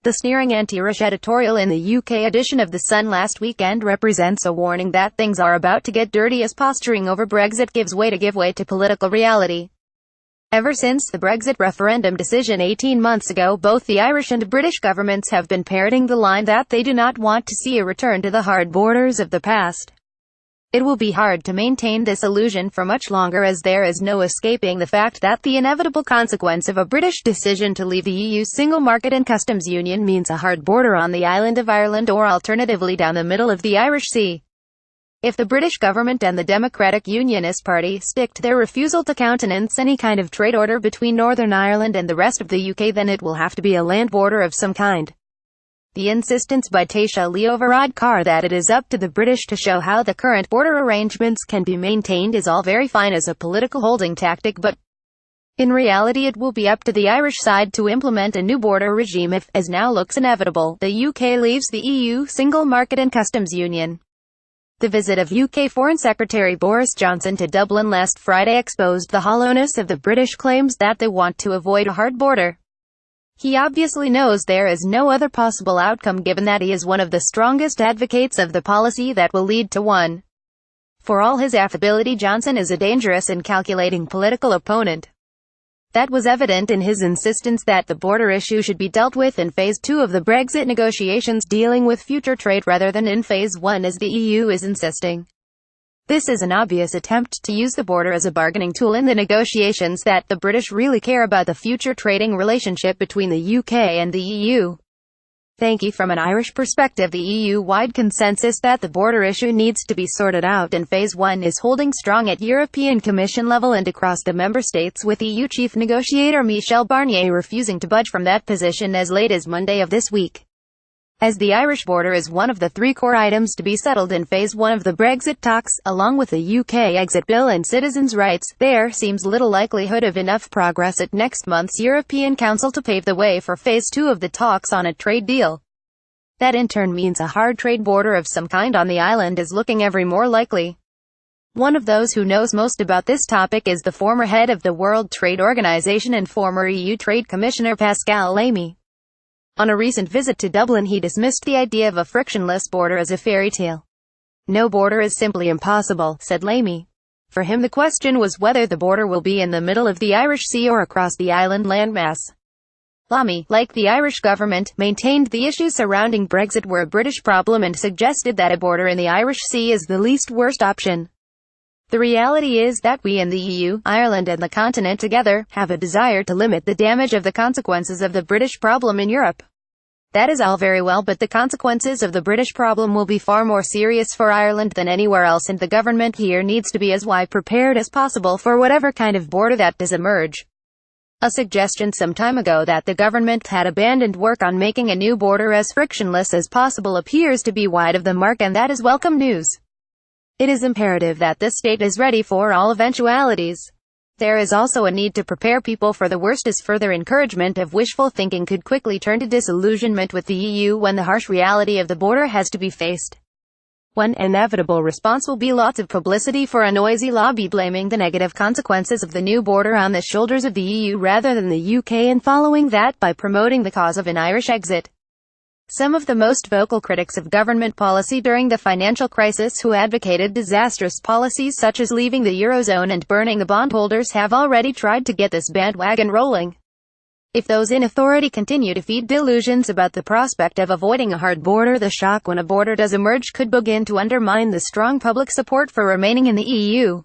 The sneering anti-Irish editorial in the UK edition of The Sun last weekend represents a warning that things are about to get dirty as posturing over Brexit gives way to political reality. Ever since the Brexit referendum decision 18 months ago, both the Irish and British governments have been parroting the line that they do not want to see a return to the hard borders of the past. It will be hard to maintain this illusion for much longer, as there is no escaping the fact that the inevitable consequence of a British decision to leave the EU's single market and customs union means a hard border on the island of Ireland, or alternatively down the middle of the Irish Sea. If the British government and the Democratic Unionist Party stick to their refusal to countenance any kind of trade order between Northern Ireland and the rest of the UK, then it will have to be a land border of some kind. The insistence by Taoiseach Leo Varadkar that it is up to the British to show how the current border arrangements can be maintained is all very fine as a political holding tactic, but in reality it will be up to the Irish side to implement a new border regime if, as now looks inevitable, the UK leaves the EU single market and customs union. The visit of UK Foreign Secretary Boris Johnson to Dublin last Friday exposed the hollowness of the British claims that they want to avoid a hard border. He obviously knows there is no other possible outcome, given that he is one of the strongest advocates of the policy that will lead to one. For all his affability, Johnson is a dangerous and calculating political opponent. That was evident in his insistence that the border issue should be dealt with in Phase 2 of the Brexit negotiations, dealing with future trade rather than in Phase 1 as the EU is insisting. This is an obvious attempt to use the border as a bargaining tool in the negotiations that the British really care about the future trading relationship between the UK and the EU. Thankfully, from an Irish perspective, the EU-wide consensus that the border issue needs to be sorted out in Phase 1 is holding strong at European Commission level and across the member states, with EU chief negotiator Michel Barnier refusing to budge from that position as late as Monday of this week. As the Irish border is one of the three core items to be settled in Phase 1 of the Brexit talks, along with the UK exit bill and citizens' rights, there seems little likelihood of enough progress at next month's European Council to pave the way for Phase 2 of the talks on a trade deal. That in turn means a hard trade border of some kind on the island is looking ever more likely. One of those who knows most about this topic is the former head of the World Trade Organization and former EU Trade Commissioner Pascal Lamy. On a recent visit to Dublin, he dismissed the idea of a frictionless border as a fairy tale. "No border is simply impossible," said Lamy. For him, the question was whether the border will be in the middle of the Irish Sea or across the island landmass. Lamy, like the Irish government, maintained the issues surrounding Brexit were a British problem and suggested that a border in the Irish Sea is the least worst option. The reality is that we in the EU, Ireland and the continent together, have a desire to limit the damage of the consequences of the British problem in Europe. That is all very well, but the consequences of the British problem will be far more serious for Ireland than anywhere else, and the government here needs to be as well prepared as possible for whatever kind of border that does emerge. A suggestion some time ago that the government had abandoned work on making a new border as frictionless as possible appears to be wide of the mark, and that is welcome news. It is imperative that this state is ready for all eventualities. There is also a need to prepare people for the worst, as further encouragement of wishful thinking could quickly turn to disillusionment with the EU when the harsh reality of the border has to be faced. One inevitable response will be lots of publicity for a noisy lobby blaming the negative consequences of the new border on the shoulders of the EU rather than the UK, and following that by promoting the cause of an Irish exit. Some of the most vocal critics of government policy during the financial crisis, who advocated disastrous policies such as leaving the Eurozone and burning the bondholders, have already tried to get this bandwagon rolling. If those in authority continue to feed delusions about the prospect of avoiding a hard border, the shock when a border does emerge could begin to undermine the strong public support for remaining in the EU.